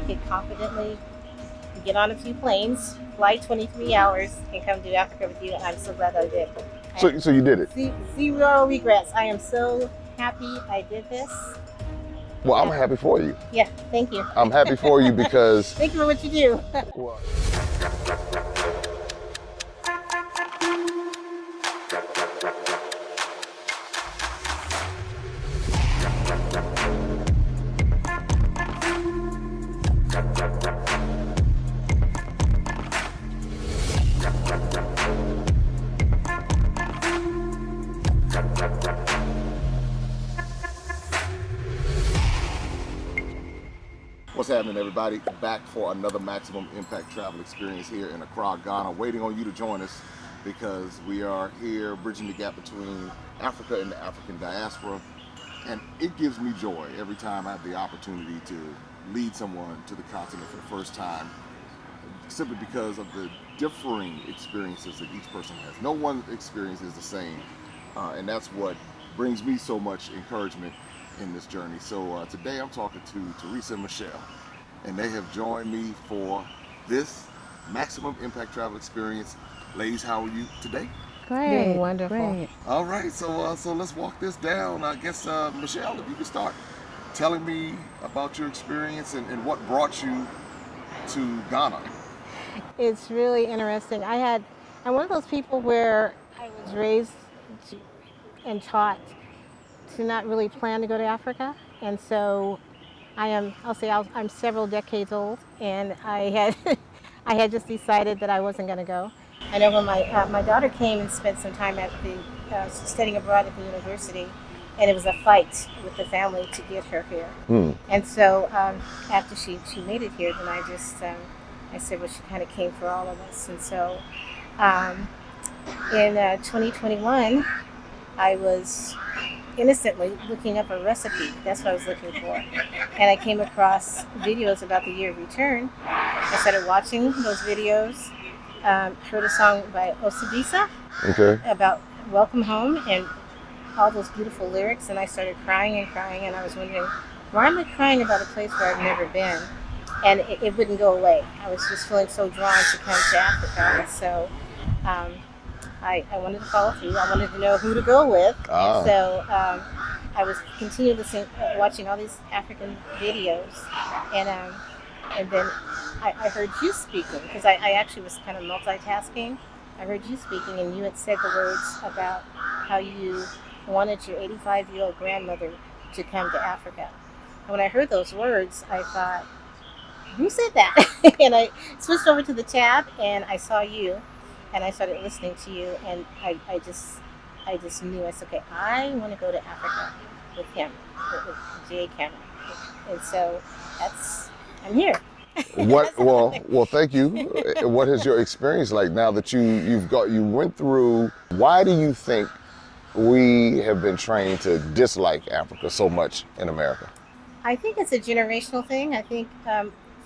could confidently get on a few planes, fly 23 hours, and come to Africa with you. And I'm so glad I did. So you did it? Zero regrets. I am so happy I did this. Well, I'm happy for you. Yeah, thank you. I'm happy for you because... Thank you for what you do. Well, what's happening, everybody? Back for another Maximum Impact Travel Experience here in Accra, Ghana, waiting on you to join us because we are here bridging the gap between Africa and the African diaspora. And it gives me joy every time I have the opportunity to lead someone to the continent for the first time, simply because of the differing experiences that each person has. No one experience is the same, and that's what brings me so much encouragement in this journey. So today I'm talking to Theresa and Michelle, and they have joined me for this Maximum Impact Travel Experience. Ladies, how are you today? Great. Doing wonderful. Great. All right, so let's walk this down. I guess Michelle, if you could start telling me about your experience and what brought you to Ghana. It's really interesting. I'm one of those people where I was raised and taught to not really plan to go to Africa, and so I'm several decades old, and I had just decided that I wasn't going to go. I know when my daughter came and spent some time at studying abroad at the university, and it was a fight with the family to get her here. And so after she made it here, then I said, well, she kind of came for all of us. And so in 2021, I was innocently looking up a recipe. That's what I was looking for. And I came across videos about the year of return. I started watching those videos, heard a song by Osibisa about Welcome Home and all those beautiful lyrics. And I started crying, and I was wondering, why am I crying about a place where I've never been? And it wouldn't go away. I was just feeling so drawn to come to Africa. And so I wanted to follow through. I wanted to know who to go with. And so I was continuously watching all these African videos. And then I heard you speaking, because I actually was kind of multitasking. I heard you speaking, and you had said the words about how you wanted your 85-year-old grandmother to come to Africa. And when I heard those words, I thought, who said that? And I switched over to the tab, and I saw you, and I started listening to you, and I just knew. I said, okay, I want to go to Africa with him, with J. Cameron. And so I'm here. Well, thank you. What is your experience like now that you went through? Why do you think we have been trained to dislike Africa so much in America? I think it's a generational thing. I think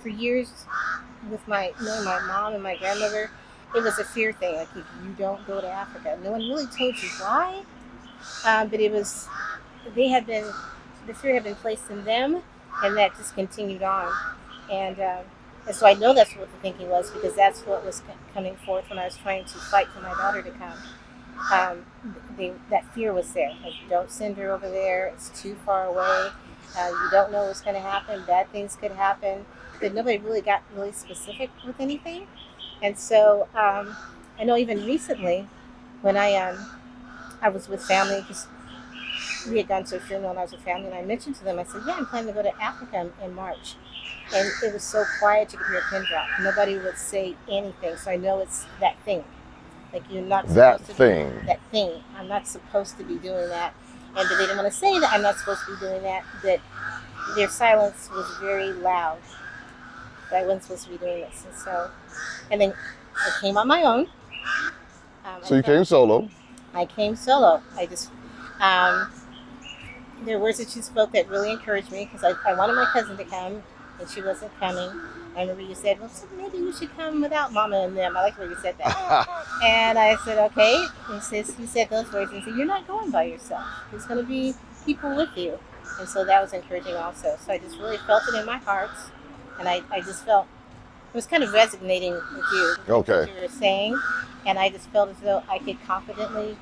for years, with my mom and my grandmother, it was a fear thing. Like, if you don't go to Africa, no one really told you why. But the fear had been placed in them, and that just continued on. And so I know that's what the thinking was, because that's what was coming forth when I was trying to fight for my daughter to come. That fear was there. Like, don't send her over there. It's too far away. You don't know what's going to happen. Bad things could happen. But nobody really got really specific with anything. And so I know even recently when I was with family, because we had gone to a funeral and I was with family, and I mentioned to them, I said, yeah, I'm planning to go to Africa in March. And it was so quiet, you could hear a pin drop. Nobody would say anything. So I know it's that thing. Like, you're not supposed to be that thing. I'm not supposed to be doing that. And they didn't want to say that I'm not supposed to be doing that, that their silence was very loud. That I wasn't supposed to be doing this. And then I came on my own. So you came solo? I came solo. I just, there were words that you spoke that really encouraged me, because I wanted my cousin to come, and she wasn't coming. I remember you said, well, so maybe you should come without Mama and them. I like where you said that. And I said, okay. And he said those words, and he said, you're not going by yourself. There's going to be people with you. And so that was encouraging also. So I just really felt it in my heart and I just felt it was kind of resonating with you, Okay. what you were saying, and I just felt as though I could confidently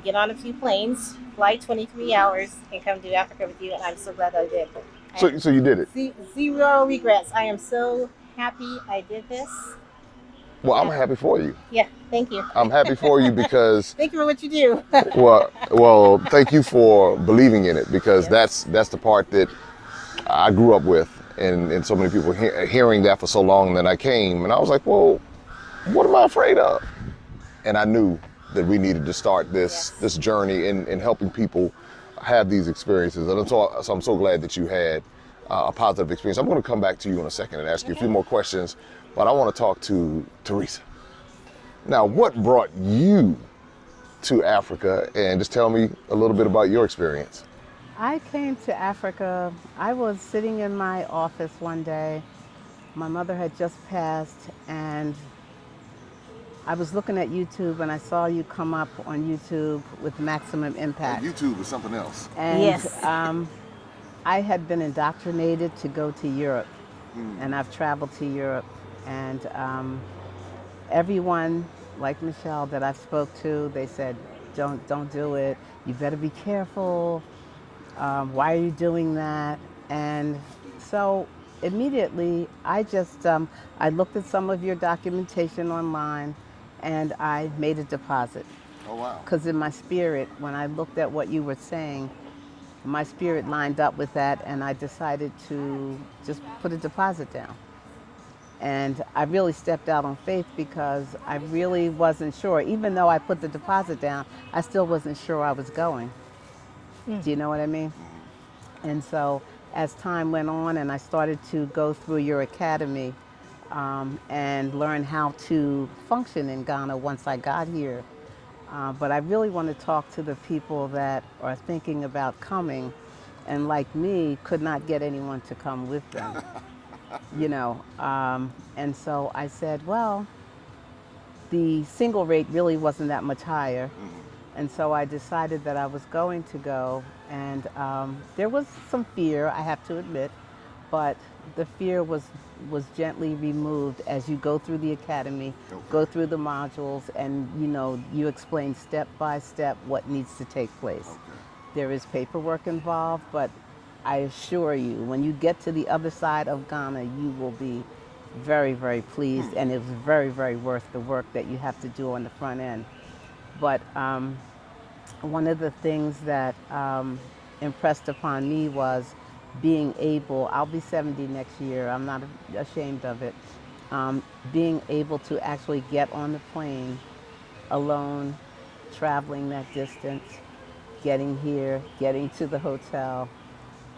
get on a few planes, fly 23 hours, and come to Africa with you, and I'm so glad I did. So you did it. Zero regrets. I am so happy I did this. Well, I'm happy for you. Yeah, thank you. I'm happy for you because Thank you for what you do. well, thank you for believing in it, because Yes. that's the part that I grew up with, and so many people hearing that for so long. And then I came, and I was like, well, what am I afraid of? And I knew that we needed to start this journey in helping people have these experiences. And so I'm so glad that you had a positive experience. I'm going to come back to you in a second and ask you a few more questions, but I want to talk to Theresa. Now, what brought you to Africa? And just tell me a little bit about your experience. I came to Africa. I was sitting in my office one day. My mother had just passed, and I was looking at YouTube, and I saw you come up on YouTube with Maximum Impact. YouTube is something else. And Yes. I had been indoctrinated to go to Europe, and I've traveled to Europe. And everyone, like Michelle, that I spoke to, they said, don't do it. You better be careful. Why are you doing that? And so immediately I just, I looked at some of your documentation online, and I made a deposit. Oh, wow. Because in my spirit, when I looked at what you were saying, my spirit lined up with that, and I decided to just put a deposit down. And I really stepped out on faith because I really wasn't sure. Even though I put the deposit down, I still wasn't sure I was going. Do you know what I mean? And so as time went on and I started to go through your academy and learn how to function in Ghana once I got here. But I really want to talk to the people that are thinking about coming and, like me, could not get anyone to come with them. You know, and so I said, well, the single rate really wasn't that much higher. And so I decided that I was going to go, and there was some fear, I have to admit, but the fear was gently removed as you go through the academy, go through the modules, and you explain step by step what needs to take place. There is paperwork involved, but I assure you, when you get to the other side of Ghana, you will be very, very pleased, and it's very, very worth the work that you have to do on the front end. But one of the things that impressed upon me was being able, I'll be 70 next year, I'm not ashamed of it, being able to actually get on the plane alone, traveling that distance, getting here, getting to the hotel.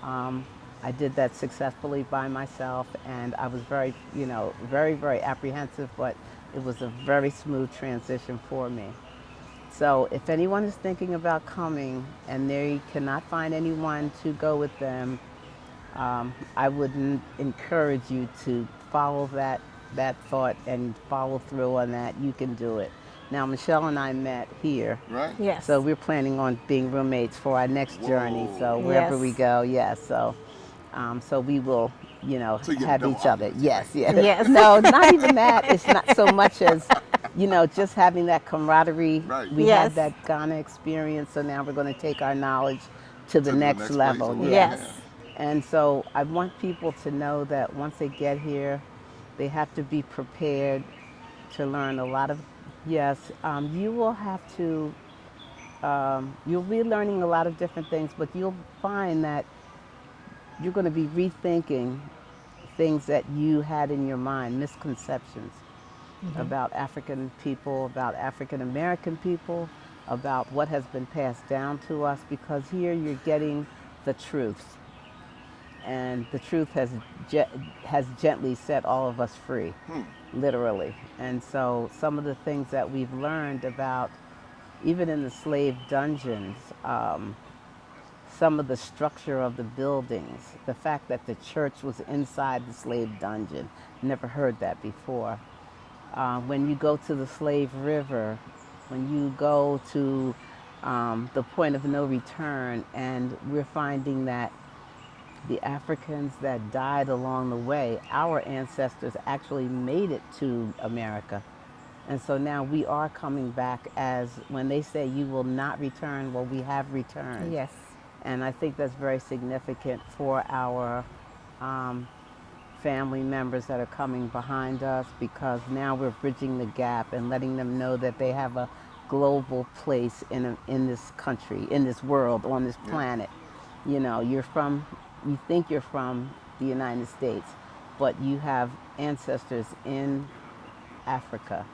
I did that successfully by myself, and I was very, very, very apprehensive, but it was a very smooth transition for me. So if anyone is thinking about coming and they cannot find anyone to go with them, I would encourage you to follow that thought and follow through on that. You can do it. Now, Michelle and I met here. Right? Yes. So we're planning on being roommates for our next journey. So wherever we go, so we will, So you get have double each other. opportunity. Yes. Yes. No, not even that. It's not so much as, just having that camaraderie. Right. We Yes. had that Ghana experience, so now we're going to take our knowledge to the next next level. place. Yes. And so I want people to know that once they get here, they have to be prepared to learn a lot of, you will have to, you'll be learning a lot of different things, but you'll find that you're going to be rethinking things that you had in your mind, misconceptions about African people, about African American people, about what has been passed down to us, because here you're getting the truth. And the truth has gently set all of us free, literally. And so some of the things that we've learned about, even in the slave dungeons, some of the structure of the buildings, the fact that the church was inside the slave dungeon, never heard that before. When you go to the Slave River, when you go to the point of no return, and we're finding that the Africans that died along the way, our ancestors actually made it to America. And so now we are coming back as when they say you will not return, well, we have returned. Yes. And I think that's very significant for our family members that are coming behind us, because now we're bridging the gap and letting them know that they have a global place in this country, in this world, on this planet. You know, you think you're from the United States, but you have ancestors in Africa,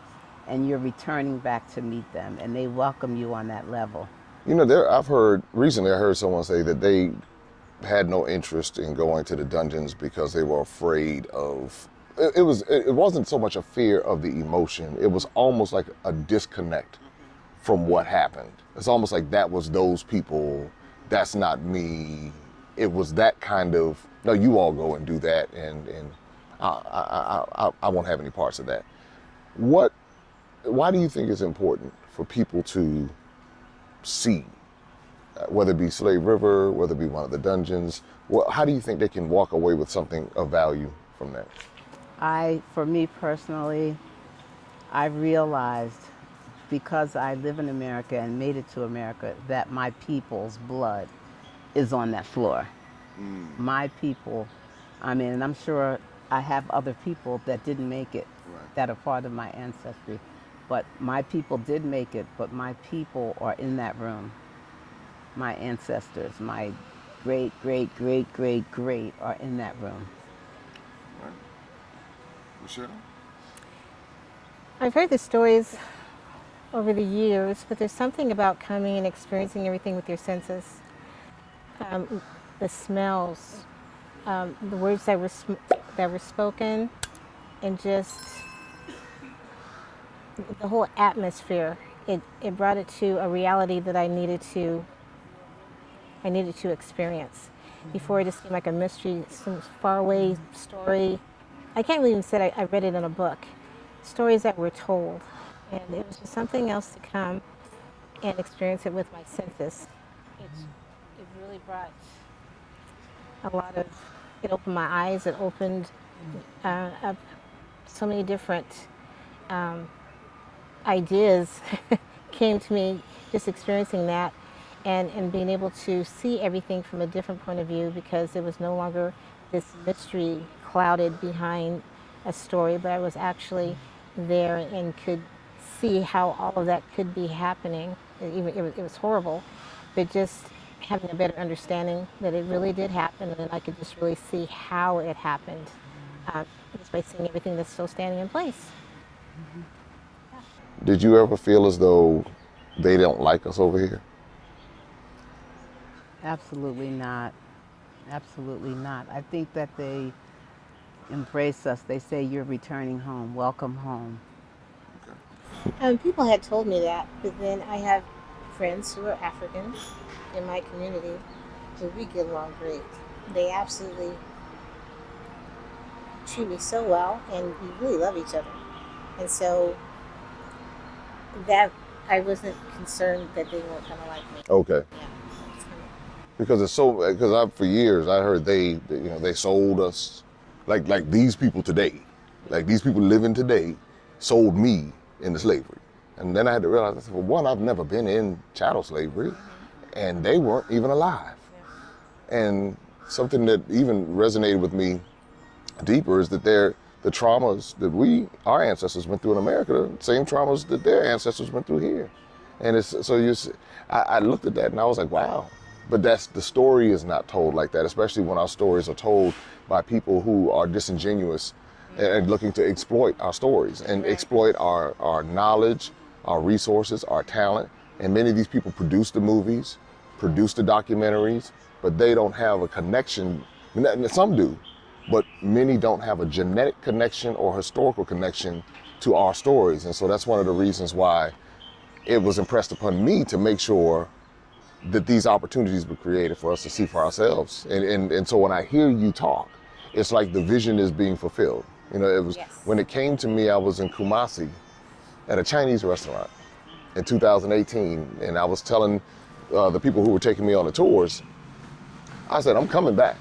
and you're returning back to meet them, and they welcome you on that level. You know, recently I heard someone say that they had no interest in going to the dungeons because they were afraid of, it wasn't so much a fear of the emotion, it was almost like a disconnect from what happened. It's almost like that was those people, that's not me. It was that kind of, no, you all go and do that, and I won't have any parts of that. Why do you think it's important for people to see, whether it be Slave River, whether it be one of the dungeons? How do you think they can walk away with something of value from that? For me personally, I realized, because I live in America and made it to America, that my people's blood is on that floor. My people, I mean, and I'm sure I have other people that didn't make it, that are part of my ancestry. But my people did make it, but my people are in that room. My ancestors, my great, great, great, great, great are in that room. Right. Michelle? I've heard the stories over the years, but there's something about coming and experiencing everything with your senses. The smells, the words that were spoken, and just the whole atmosphere. It brought it to a reality that I needed to experience. Before, it just seemed like a mystery, some faraway story. I can't even say I read it in a book. Stories that were told, and it was just something else to come and experience it with my senses. It really brought a lot of. It opened my eyes. It opened up so many different ideas came to me just experiencing that, and being able to see everything from a different point of view, because it was no longer this mystery clouded behind a story, but I was actually there and could see how all of that could be happening. It was horrible, but just having a better understanding that it really did happen, and then I could just really see how it happened, just by seeing everything that's still standing in place. Did you ever feel as though they don't like us over here? Absolutely not. Absolutely not. I think that they embrace us. They say, you're returning home. Welcome home. People had told me that, but then I have friends who are African in my community who we get along great. They absolutely treat me so well, and we really love each other. And so that I wasn't concerned that they weren't going to like me. Okay. Yeah. Because for years I heard they sold us, like these people today, like these people living today, sold me into slavery. And then I had to realize, I said, well, one, I've never been in chattel slavery, and they weren't even alive. Yeah. And something that even resonated with me deeper is that the traumas that our ancestors went through in America, the same traumas that their ancestors went through here. And I looked at that and I was like, wow. But the story is not told like that, especially when our stories are told by people who are disingenuous and looking to exploit our stories and exploit our knowledge, our resources, our talent. And many of these people produce the movies, produce the documentaries, but they don't have a connection. Some do, but many don't have a genetic connection or historical connection to our stories. And so that's one of the reasons why it was impressed upon me to make sure that these opportunities were created for us to see for ourselves. And so when I hear you talk, it's like the vision is being fulfilled. You know, it was when it came to me, I was in Kumasi at a Chinese restaurant in 2018, and I was telling the people who were taking me on the tours, I said, I'm coming back.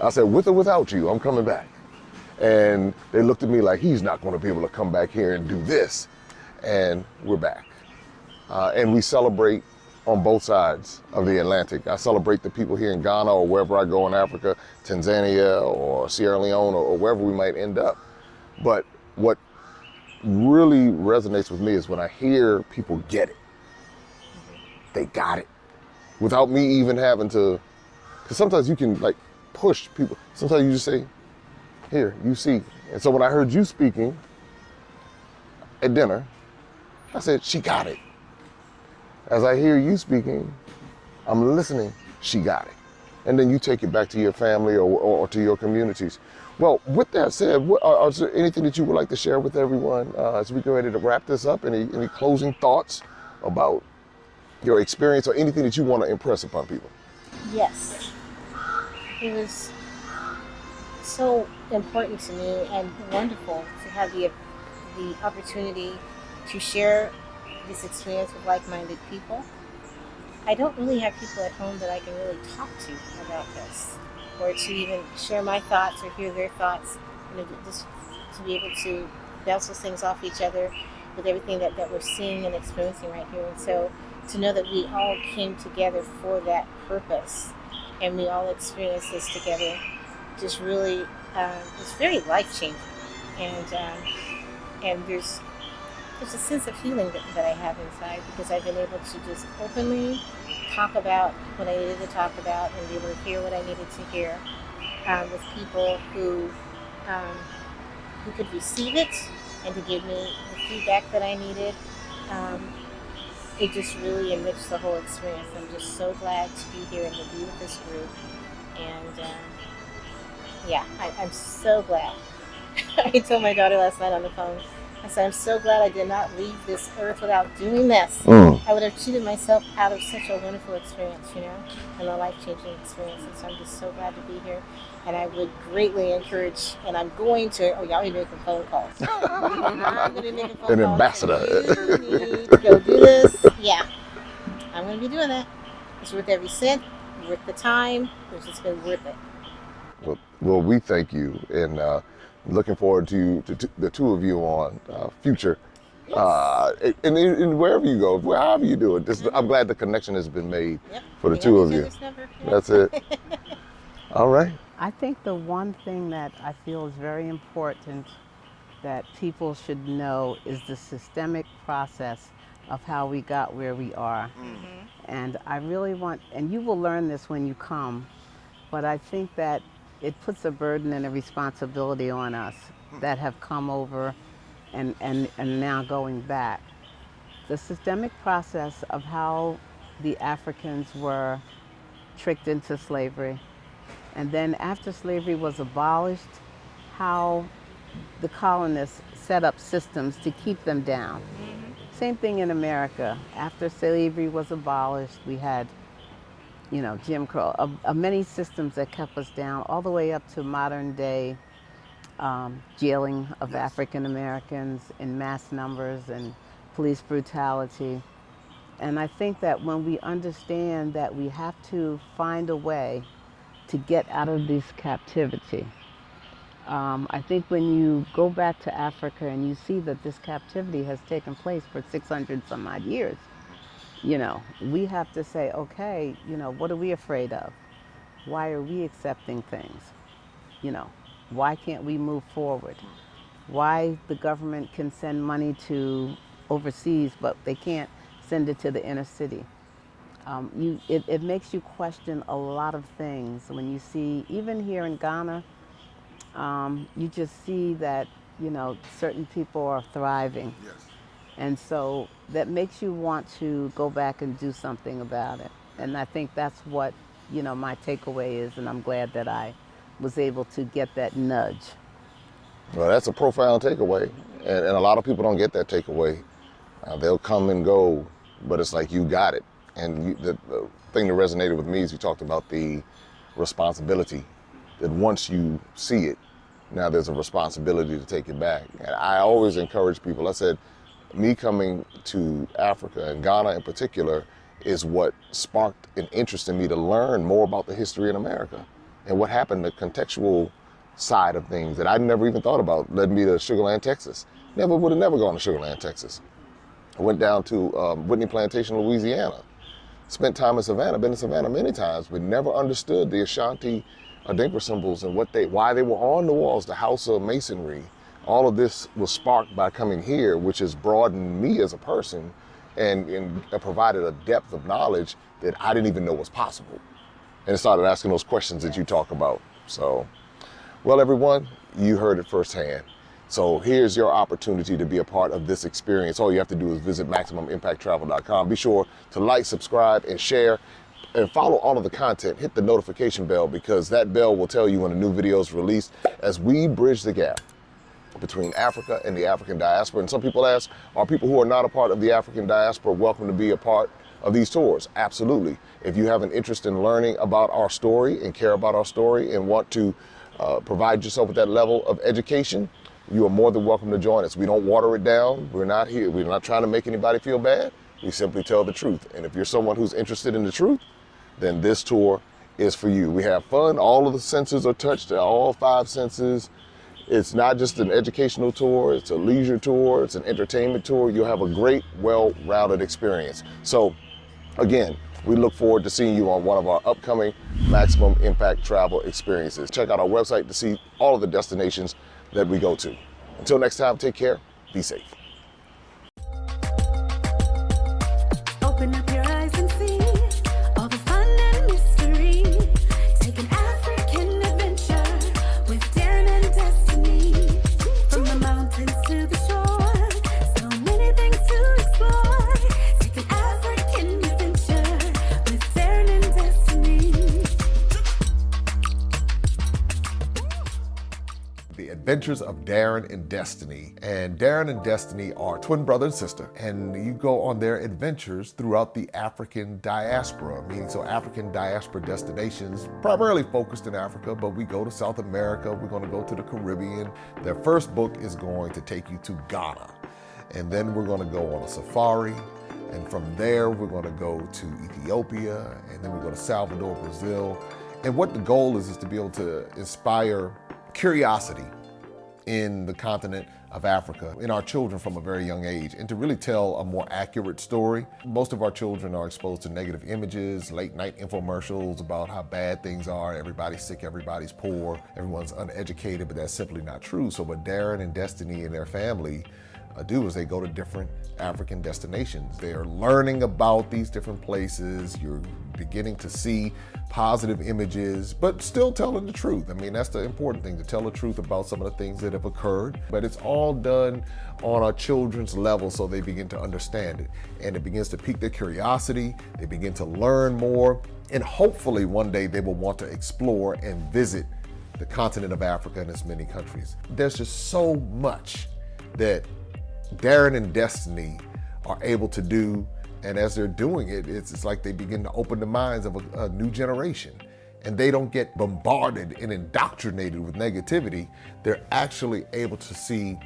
I said, with or without you, I'm coming back. And they looked at me like, he's not going to be able to come back here and do this. And we're back. And we celebrate on both sides of the Atlantic. I celebrate the people here in Ghana or wherever I go in Africa, Tanzania or Sierra Leone or wherever we might end up. But what really resonates with me is when I hear people get it. They got it. Without me even having to, because sometimes you can like push people. Sometimes you just say, here, you see. And so when I heard you speaking at dinner, I said, she got it. As I hear you speaking, I'm listening, she got it. And then you take it back to your family or to your communities. Well, with that said, is there anything that you would like to share with everyone as we get ready to wrap this up? Any closing thoughts about your experience or anything that you want to impress upon people? Yes. It was so important to me and wonderful to have the opportunity to share this experience with like-minded people. I don't really have people at home that I can really talk to about this, or to even share my thoughts or hear their thoughts, just to be able to bounce those things off each other with everything that we're seeing and experiencing right here. And so to know that we all came together for that purpose and we all experienced this together just really it's very life-changing. And there's a sense of healing that I have inside, because I've been able to just openly talk about what I needed to talk about and be able to hear what I needed to hear with people who could receive it and to give me the feedback that I needed. It just really enriched the whole experience. I'm just so glad to be here and to be with this group. And I'm so glad. I told my daughter last night on the phone, I said, I'm so glad I did not leave this earth without doing this. I would have cheated myself out of such a wonderful experience, and a life-changing experience. And so I'm just so glad to be here. And I would greatly encourage, and I'm going to, y'all be making phone calls. I'm going to be making phone calls. An ambassador. You need to go do this. Yeah, I'm going to be doing that. It's worth every cent, worth the time. It's just been worth it. Well, we thank you, and looking forward to the two of you on future. Yes. And wherever you go, however you do it, I'm glad the connection has been made for the two of you. That's it. All right. I think the one thing that I feel is very important that people should know is the systemic process of how we got where we are. And I really want, and you will learn this when you come, but I think that it puts a burden and a responsibility on us that have come over and now going back. The systemic process of how the Africans were tricked into slavery, and then after slavery was abolished, how the colonists set up systems to keep them down. Same thing in America. After slavery was abolished, we had Jim Crow, many systems that kept us down, all the way up to modern day jailing of African Americans in mass numbers and police brutality. And I think that when we understand that we have to find a way to get out of this captivity, I think when you go back to Africa and you see that this captivity has taken place for 600 some odd years, we have to say, okay, what are we afraid of? Why are we accepting things? Why can't we move forward? Why the government can send money to overseas, but they can't send it to the inner city? It makes you question a lot of things when you see, even here in Ghana, you just see that, certain people are thriving. Yes. And so that makes you want to go back and do something about it. And I think that's what, my takeaway is, and I'm glad that I was able to get that nudge. Well, that's a profound takeaway, and a lot of people don't get that takeaway. They'll come and go, but it's like you got it. And the thing that resonated with me is you talked about the responsibility, that once you see it, now there's a responsibility to take it back. And I always encourage people, I said, me coming to Africa and Ghana in particular is what sparked an interest in me to learn more about the history in America. and what happened, the contextual side of things that I never even thought about led me to Sugar Land, Texas. Would have never gone to Sugar Land, Texas. I went down to Whitney Plantation, Louisiana. Spent time in Savannah, been in Savannah many times, but never understood the Ashanti Adinkra symbols and why they were on the walls, the house of masonry. All of this was sparked by coming here, which has broadened me as a person and provided a depth of knowledge that I didn't even know was possible. And it started asking those questions that you talk about. So, well, everyone, you heard it firsthand. So here's your opportunity to be a part of this experience. All you have to do is visit MaximumImpactTravel.com. Be sure to like, subscribe, and share, and follow all of the content. Hit the notification bell, because that bell will tell you when a new video is released as we bridge the gap between Africa and the African diaspora. And some people ask, are people who are not a part of the African diaspora welcome to be a part of these tours? Absolutely. If you have an interest in learning about our story and care about our story and want to provide yourself with that level of education, you are more than welcome to join us. We don't water it down. We're not trying to make anybody feel bad. We simply tell the truth. And if you're someone who's interested in the truth, then this tour is for you. We have fun. All of the senses are touched, all 5 senses. It's not just an educational tour, it's a leisure tour, it's an entertainment tour. You'll have a great, well-rounded experience. So again, we look forward to seeing you on one of our upcoming Maximum Impact Travel experiences. Check out our website to see all of the destinations that we go to. Until next time, take care, be safe. Open up your eyes and see all the fun and mystery. Take an African adventure with Darren and Destiny. From the mountains to the shore, so many things to explore. Take an African adventure with Darren and Destiny. The Adventures of Darren and Destiny. And Darren and Destiny are twin brother and sister, and you go on their adventures throughout the African diaspora, meaning so African diaspora destinations, primarily focused in Africa, but we go to South America, we're going to go to the Caribbean. Their first book is going to take you to Ghana, and then we're going to go on a safari, and from there we're going to go to Ethiopia, and then we go to Salvador, Brazil. And what the goal is to be able to inspire curiosity in the continent of Africa, in our children from a very young age, and to really tell a more accurate story. Most of our children are exposed to negative images, late night infomercials about how bad things are, everybody's sick, everybody's poor, everyone's uneducated, but that's simply not true. So what Darren and Destiny and their family do is they go to different African destinations. They're learning about these different places. You're beginning to see positive images, but still telling the truth. I mean, that's the important thing, to tell the truth about some of the things that have occurred, but it's all done on our children's level so they begin to understand it. And it begins to pique their curiosity, they begin to learn more, and hopefully one day they will want to explore and visit the continent of Africa and its many countries. There's just so much that Darren and Destiny are able to do, and as they're doing it, it's like they begin to open the minds of a new generation, and they don't get bombarded and indoctrinated with negativity. They're actually able to see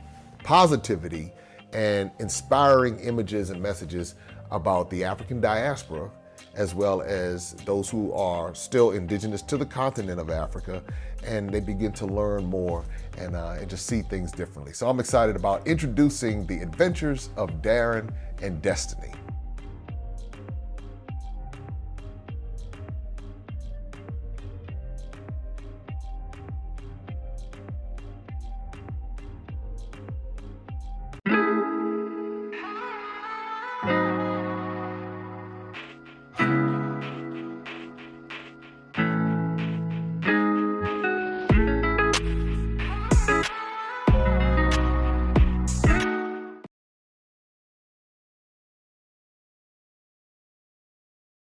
positivity and inspiring images and messages about the African diaspora, as well as those who are still indigenous to the continent of Africa, and they begin to learn more and just see things differently. So I'm excited about introducing the Adventures of Darren and Destiny.